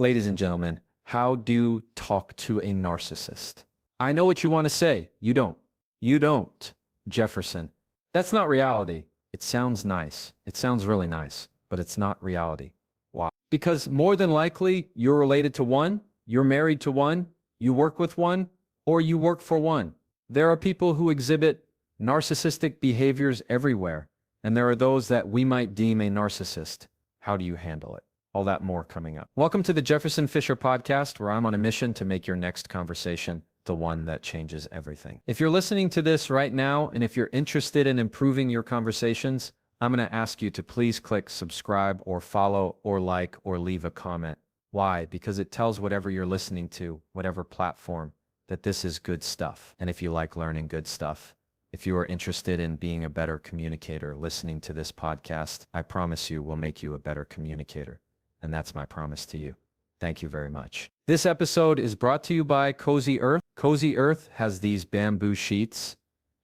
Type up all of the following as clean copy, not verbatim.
Ladies and gentlemen, how do you talk to a narcissist? I know what you want to say. You don't. You don't, Jefferson. That's not reality. It sounds nice. It sounds really nice, but it's not reality. Why? Because more than likely, you're related to one, you're married to one, you work with one, or you work for one. There are people who exhibit narcissistic behaviors everywhere, and there are those that we might deem a narcissist. How do you handle it? All that more coming up. Welcome to the Jefferson Fisher podcast, where I'm on a mission to make your next conversation the one that changes everything. If you're listening to this right now, and if you're interested in improving your conversations, I'm going to ask you to please click subscribe or follow or like or leave a comment. Why? Because it tells whatever you're listening to, whatever platform, that this is good stuff. And if you like learning good stuff, if you are interested in being a better communicator, listening to this podcast, I promise you will make you a better communicator. And that's my promise to you. Thank you very much. This episode is brought to you by Cozy Earth. Cozy Earth has these bamboo sheets,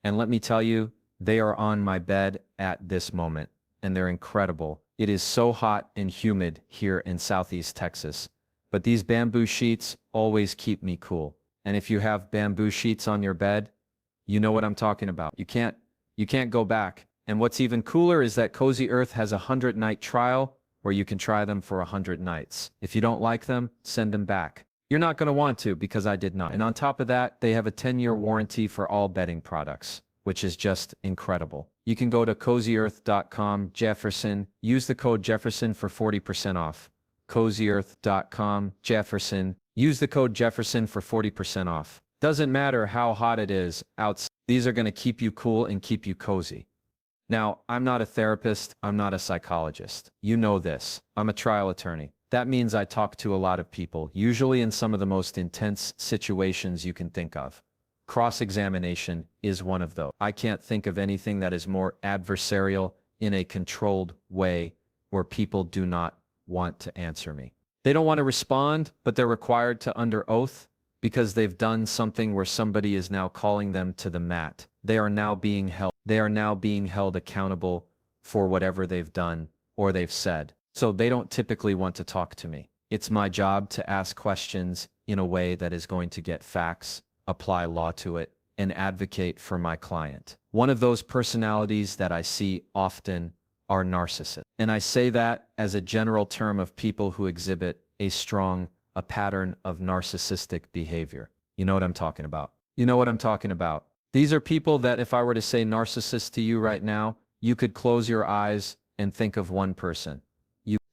and let me tell you, they are on my bed at this moment, and they're incredible. It is so hot and humid here in Southeast Texas, but these bamboo sheets always keep me cool. And if you have bamboo sheets on your bed, you know what I'm talking about. You can't go back. And what's even cooler is that Cozy Earth has a 100-night trial where you can try them for 100 nights. If you don't like them, send them back. You're not going to want to, because I did not. And on top of that, they have a 10-year warranty for all bedding products, which is just incredible. You can go to cozyearth.com, Jefferson, use the code Jefferson for 40% off. cozyearth.com, Jefferson, use the code Jefferson for 40% off. Doesn't matter how hot it is outside, these are going to keep you cool and keep you cozy. Now, I'm not a therapist, I'm not a psychologist. You know this. I'm a trial attorney. That means I talk to a lot of people, usually in some of the most intense situations you can think of. Cross-examination is one of those. I can't think of anything that is more adversarial in a controlled way where people do not want to answer me. They don't want to respond, but they're required to under oath because they've done something where somebody is now calling them to the mat. They are now being held accountable for whatever they've done or they've said. So they don't typically want to talk to me. It's my job to ask questions in a way that is going to get facts, apply law to it, and advocate for my client. One of those personalities that I see often are narcissists. And I say that as a general term of people who exhibit a pattern of narcissistic behavior. You know what I'm talking about. You know what I'm talking about. These are people that if I were to say narcissist to you right now, you could close your eyes and think of one person.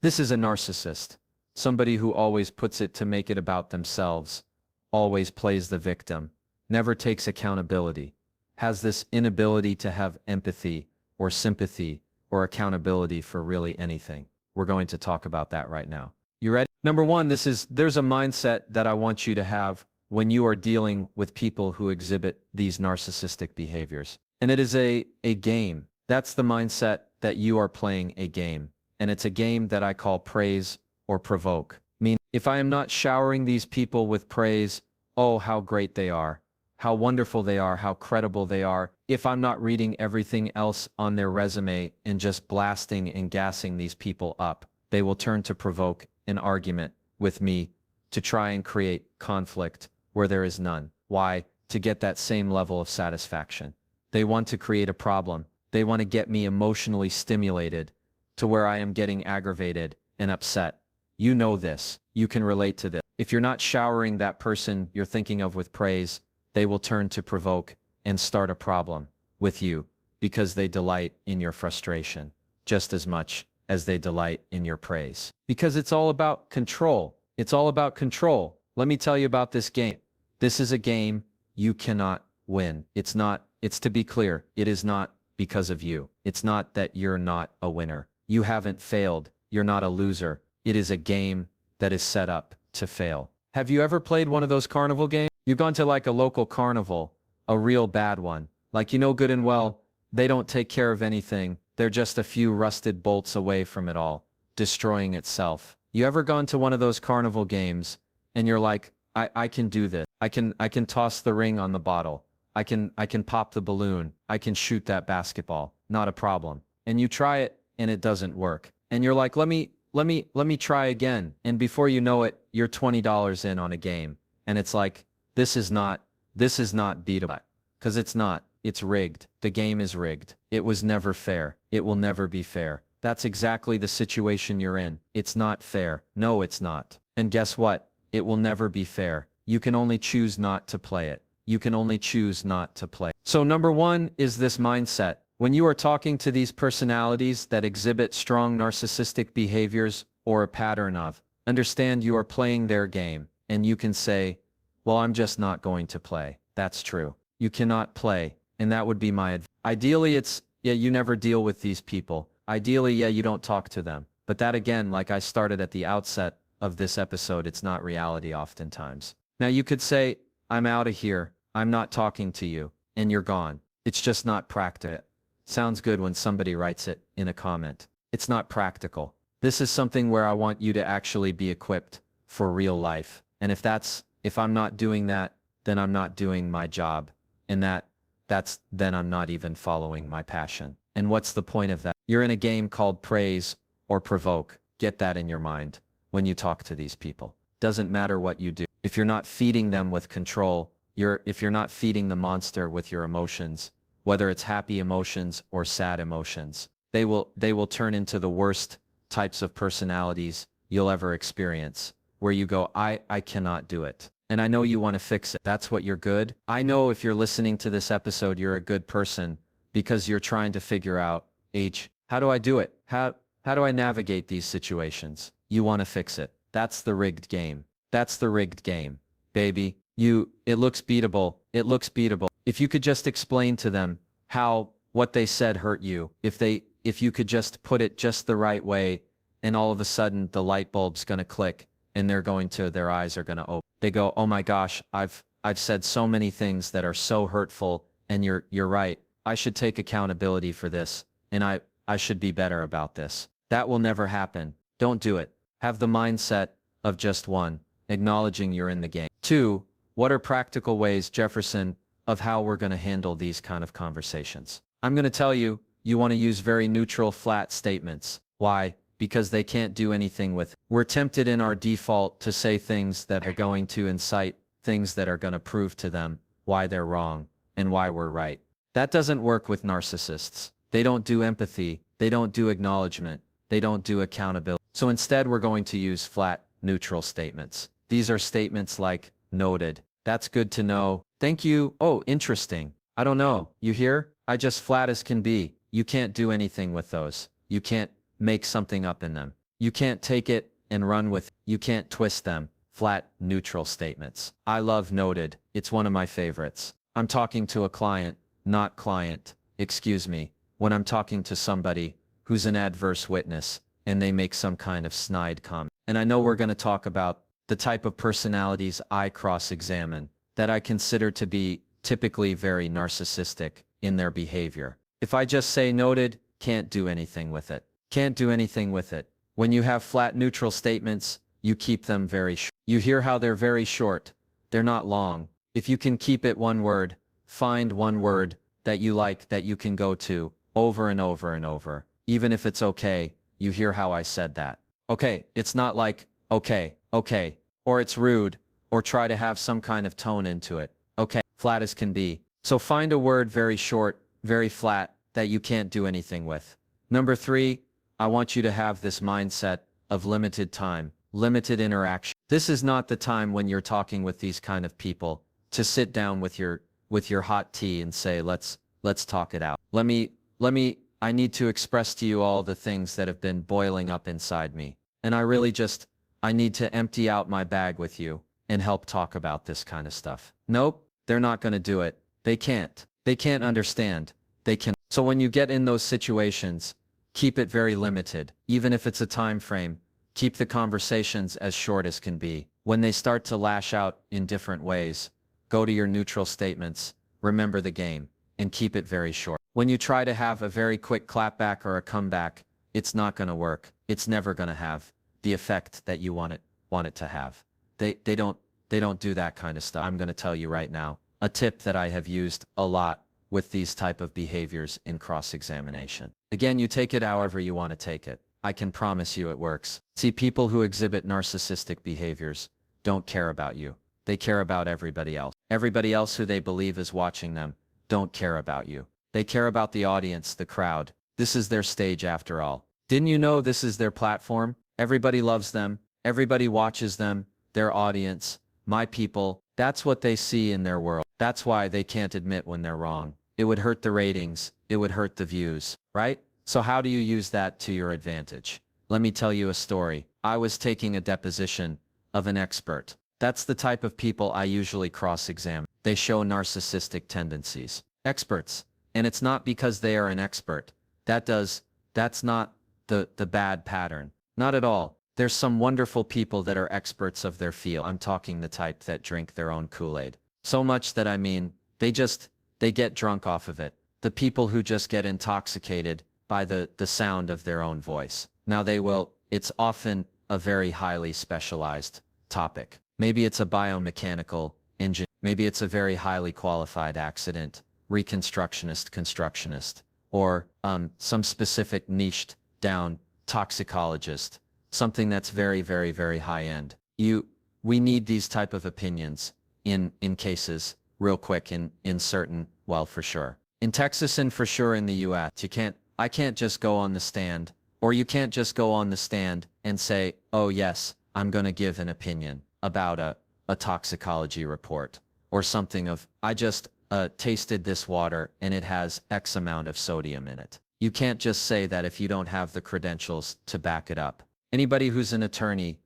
This is a narcissist. Somebody who always puts it to make it about themselves, always plays the victim, never takes accountability, has this inability to have empathy or sympathy or accountability for really anything. We're going to talk about that right now. You ready? Number one, there's a mindset that I want you to have when you are dealing with people who exhibit these narcissistic behaviors. And it is a game. That's the mindset that you are playing a game. And it's a game that I call praise or provoke. I mean, if I am not showering these people with praise, oh, how great they are, how wonderful they are, how credible they are, if I'm not reading everything else on their resume and just blasting and gassing these people up, they will turn to provoke an argument with me to try and create conflict where there is none. Why? To get that same level of satisfaction. They want to create a problem. They want to get me emotionally stimulated to where I am getting aggravated and upset. You know this. You can relate to this. If you're not showering that person you're thinking of with praise, they will turn to provoke and start a problem with you because they delight in your frustration just as much as they delight in your praise. Because it's all about control. It's all about control. Let me tell you about this game. This is a game you cannot win. It's to be clear, it is not because of you. It's not that you're not a winner. You haven't failed. You're not a loser. It is a game that is set up to fail. Have you ever played one of those carnival games? You've gone to like a local carnival, a real bad one. Like you know good and well, they don't take care of anything. They're just a few rusted bolts away from it all, destroying itself. You ever gone to one of those carnival games and you're like, I can do this. I can toss the ring on the bottle. I can pop the balloon. I can shoot that basketball. Not a problem. And you try it and it doesn't work. And you're like, let me let me try again. And before you know it, you're $20 in on a game. And it's like, this is not beatable. Because it's not. It's rigged. The game is rigged. It was never fair. It will never be fair. That's exactly the situation you're in. It's not fair. No, it's not. And guess what? It will never be fair. You can only choose not to play it. You can only choose not to play. So number one is this mindset. When you are talking to these personalities that exhibit strong narcissistic behaviors or a pattern of, understand you are playing their game, and you can say, well, I'm just not going to play. That's true. You cannot play, and that would be my advice. Ideally, it's, yeah, you never deal with these people. Ideally, yeah, you don't talk to them. But that again, like I started at the outset of this episode, it's not reality oftentimes. Now you could say, I'm out of here. I'm not talking to you, and you're gone. It's just not practical. Sounds good when somebody writes it in a comment. It's not practical. This is something where I want you to actually be equipped for real life. And if I'm not doing that, then I'm not doing my job. And then I'm not even following my passion. And what's the point of that? You're in a game called praise or provoke. Get that in your mind when you talk to these people. Doesn't matter what you do. If you're not feeding them with control, if you're not feeding the monster with your emotions, whether it's happy emotions or sad emotions, they will turn into the worst types of personalities you'll ever experience, where you go, I cannot do it. And I know you want to fix it. That's what you're good. I know if you're listening to this episode, you're a good person because you're trying to figure out, how do I do it? How do I navigate these situations? You want to fix it. That's the rigged game. That's the rigged game, baby. It looks beatable. It looks beatable. If you could just explain to them what they said hurt you, if you could just put it just the right way, and all of a sudden the light bulb's gonna click and their eyes are gonna open. They go, oh my gosh, I've said so many things that are so hurtful, and you're right. I should take accountability for this, and I should be better about this. That will never happen. Don't do it. Have the mindset of just one, acknowledging you're in the game. Two, what are practical ways, Jefferson, of how we're going to handle these kind of conversations? I'm going to tell you, you want to use very neutral, flat statements. Why? Because they can't do anything with it. We're tempted in our default to say things that are going to incite, things that are going to prove to them why they're wrong and why we're right. That doesn't work with narcissists. They don't do empathy. They don't do acknowledgement. They don't do accountability. So instead, we're going to use flat, neutral statements. These are statements like, noted. That's good to know. Thank you. Oh, interesting. I don't know. You hear? I just flat as can be. You can't do anything with those. You can't make something up in them. You can't take it and run with it. You can't twist them. Flat, neutral statements. I love noted. It's one of my favorites. I'm talking to a client, not client. Excuse me. When I'm talking to somebody who's an adverse witness and they make some kind of snide comment. And I know we're going to talk about the type of personalities I cross-examine that I consider to be typically very narcissistic in their behavior. If I just say noted, can't do anything with it. Can't do anything with it. When you have flat neutral statements, you keep them very short. You hear how they're very short. They're not long. If you can keep it one word, find one word that you like that you can go to over and over and over. Even if it's okay, you hear how I said that. Okay, it's not like, okay, or it's rude, or try to have some kind of tone into it. Okay, flat as can be. So find a word very short, very flat, that you can't do anything with. Number 3, I want you to have this mindset of limited time, limited interaction. This is not the time when you're talking with these kind of people to sit down with your hot tea and say, let's talk it out. I need to express to you all the things that have been boiling up inside me. And I need to empty out my bag with you and help talk about this kind of stuff. Nope, they're not going to do it. They can't. They can't understand. They can. So when you get in those situations, keep it very limited. Even if it's a time frame, keep the conversations as short as can be. When they start to lash out in different ways, go to your neutral statements, remember the game, and keep it very short. When you try to have a very quick clapback or a comeback, it's not going to work. It's never going to have the effect that you want it to have. They don't do that kind of stuff. I'm going to tell you right now, a tip that I have used a lot with these type of behaviors in cross-examination. Again, you take it however you want to take it. I can promise you it works. See, people who exhibit narcissistic behaviors don't care about you. They care about everybody else. Everybody else who they believe is watching them don't care about you. They care about the audience, the crowd. This is their stage after all. Didn't you know this is their platform? Everybody loves them. Everybody watches them. Their audience, my people, that's what they see in their world. That's why they can't admit when they're wrong. It would hurt the ratings. It would hurt the views, right? So how do you use that to your advantage? Let me tell you a story. I was taking a deposition of an expert. That's the type of people I usually cross-examine. They show narcissistic tendencies. Experts. And it's not because they are an expert. That's not the bad pattern. Not at all. There's some wonderful people that are experts of their field. I'm talking the type that drink their own Kool-Aid. So much that I mean, they get drunk off of it. The people who just get intoxicated by the sound of their own voice. Now it's often a very highly specialized topic. Maybe it's a biomechanical engine. Maybe it's a very highly qualified accident, reconstructionist, constructionist, or some specific niched down toxicologist. Something that's very, very, very high end. We need these type of opinions in cases real quick in certain, well, for sure. In Texas and for sure in the US, I can't just go on the stand, or you can't just go on the stand and say, oh yes, I'm going to give an opinion about a toxicology report or something of, I just tasted this water and it has X amount of sodium in it. You can't just say that if you don't have the credentials to back it up. Anybody who's an attorney,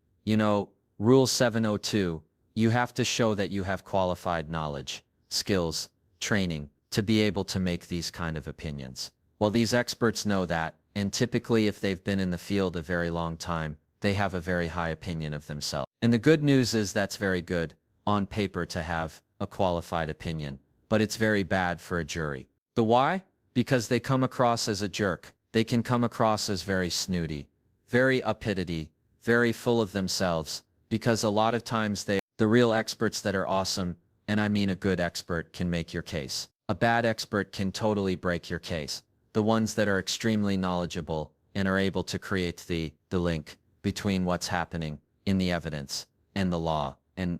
Rule 702, you have to show that you have qualified knowledge, skills, training to be able to make these kind of opinions. Well, these experts know that, and typically if they've been in the field a very long time, they have a very high opinion of themselves. And the good news is that's very good on paper to have a qualified opinion, but it's very bad for a jury. The why? Because they come across as a jerk. They can come across as very snooty, very uppity, very full of themselves, because a lot of times the real experts that are awesome, and I mean a good expert, can make your case. A bad expert can totally break your case. The ones that are extremely knowledgeable and are able to create the link between what's happening in the evidence and the law and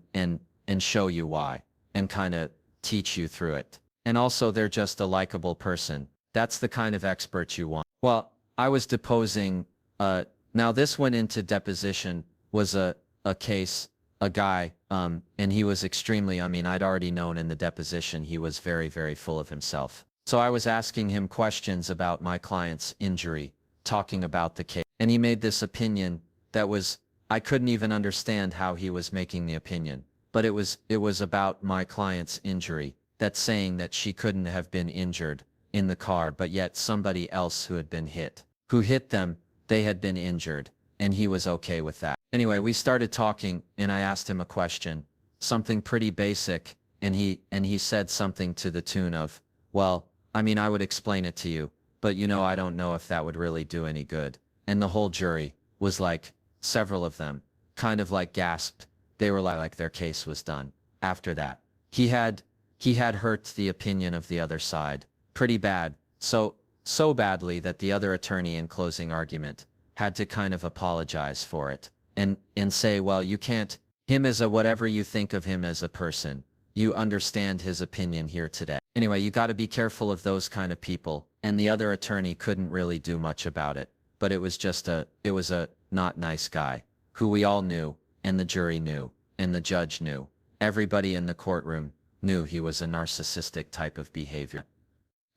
show you why and kind of teach you through it. And also they're just a likable person. That's the kind of expert you want. Well, I was deposing, now this went into deposition, was a case, a guy, and he was extremely, I'd already known in the deposition he was very, very full of himself. So I was asking him questions about my client's injury, talking about the case, and he made this opinion that was, I couldn't even understand how he was making the opinion, but it was about my client's injury, that's saying that she couldn't have been injured in the car, but yet somebody else who had been hit, who hit them, they had been injured, and he was okay with that. Anyway, we started talking, and I asked him a question, something pretty basic, and he said something to the tune of, well, I would explain it to you, but I don't know if that would really do any good. And the whole jury was like, several of them, kind of like gasped. They were like their case was done. After that, he had hurt the opinion of the other side pretty bad, so badly that the other attorney in closing argument had to kind of apologize for it and say, well, you can't, him as a whatever you think of him as a person, you understand his opinion here today. Anyway, you got to be careful of those kind of people, and the other attorney couldn't really do much about it, but it was a not nice guy who we all knew, and the jury knew, and the judge knew. Everybody in the courtroom knew he was a narcissistic type of behavior.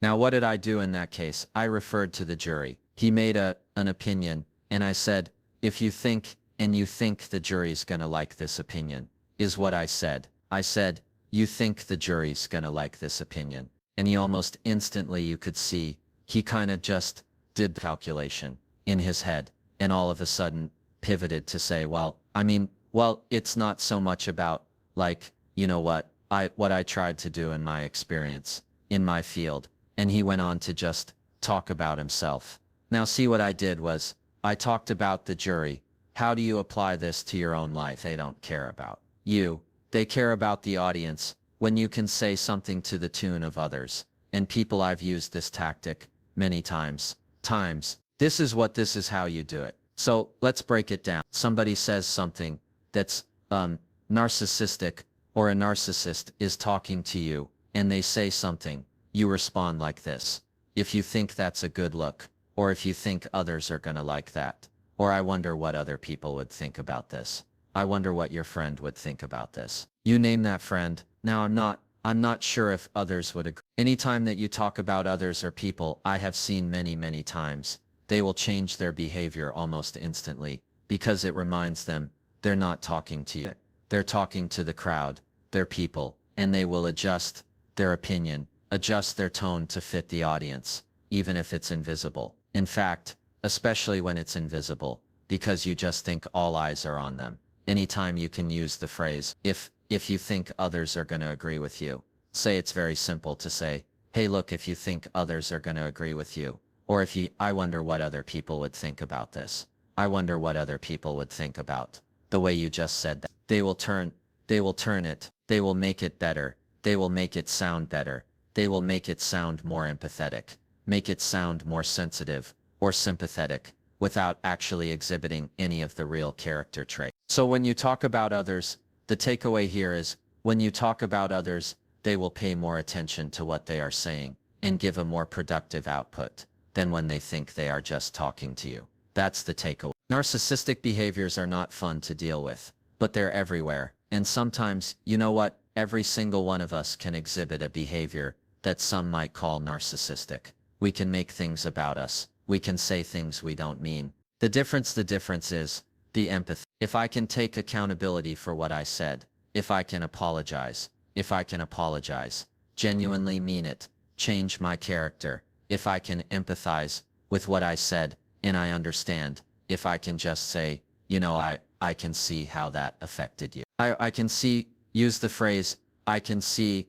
Now, what did I do in that case? I referred to the jury. He made an opinion, and I said, if you think, and you think the jury's gonna like this opinion, is what I said. I said, you think the jury's gonna like this opinion. And he almost instantly, you could see, he kind of just did the calculation in his head, and all of a sudden pivoted to say, well, it's not so much about, like, what I tried to do in my experience, in my field. And he went on to just talk about himself. Now see, what I did was, I talked about the jury. How do you apply this to your own life? They don't care about you. They care about the audience. When you can say something to the tune of others. And people, I've used this tactic many times. This is how you do it. So let's break it down. Somebody says something that's narcissistic, or a narcissist is talking to you, and they say something, you respond like this. If you think that's a good look, or if you think others are gonna like that, or I wonder what other people would think about this. I wonder what your friend would think about this. You name that friend. Now I'm not sure if others would agree. Anytime that you talk about others or people, I have seen many times, they will change their behavior almost instantly, because it reminds them they're not talking to you. They're talking to the crowd, their people, and they will adjust their opinion, adjust their tone to fit the audience, even if it's invisible. In fact, especially when it's invisible, because you just think all eyes are on them. Anytime you can use the phrase, if you think others are going to agree with you, say it's very simple to say, hey look, if you think others are going to agree with you, or I wonder what other people would think about this. I wonder what other people would think about the way you just said that. They will turn it, they will make it better, they will make it sound better, they will make it sound more empathetic, make it sound more sensitive or sympathetic, without actually exhibiting any of the real character traits. So when you talk about others, the takeaway here is, when you talk about others, they will pay more attention to what they are saying and give a more productive output than when they think they are just talking to you. That's the takeaway. Narcissistic behaviors are not fun to deal with, but they're everywhere. And sometimes, you know what, every single one of us can exhibit a behavior that some might call narcissistic. We can make things about us. We can say things we don't mean. The difference is the empathy. If I can take accountability for what I said, if I can apologize, genuinely mean it, change my character, if I can empathize with what I said, and I understand, if I can just say, you know, I can see how that affected you. I can see, use the phrase, I can see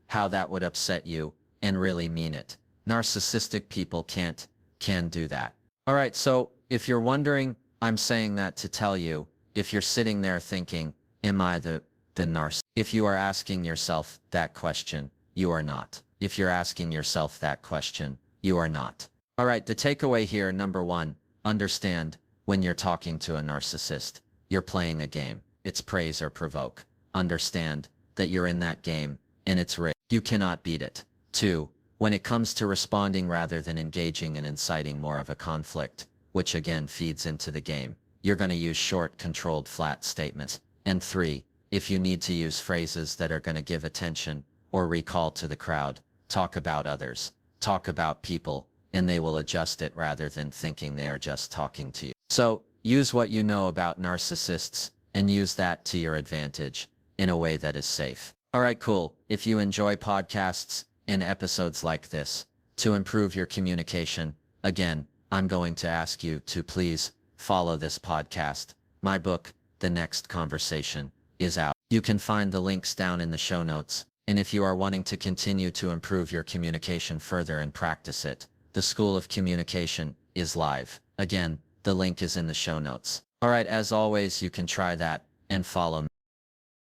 how that would upset you, and really mean it. Narcissistic people can do that. Alright, so if you're wondering, I'm saying that to tell you, if you're sitting there thinking, am I the narcissist? If you are asking yourself that question, you are not. If you're asking yourself that question, you are not. Alright, the takeaway here, number one, understand, when you're talking to a narcissist, you're playing a game. It's praise or provoke. Understand that you're in that game, and it's rigged. You cannot beat it. 2. When it comes to responding rather than engaging and inciting more of a conflict, which again feeds into the game, you're going to use short, controlled, flat statements. And 3. If you need to use phrases that are going to give attention or recall to the crowd, talk about others, talk about people, and they will adjust it rather than thinking they are just talking to you. So, use what you know about narcissists and use that to your advantage in a way that is safe. Alright, cool. If you enjoy podcasts and episodes like this, to improve your communication, again, I'm going to ask you to please follow this podcast. My book, The Next Conversation, is out. You can find the links down in the show notes. And if you are wanting to continue to improve your communication further and practice it, the School of Communication is live. Again, the link is in the show notes. Alright, as always, you can try that and follow me.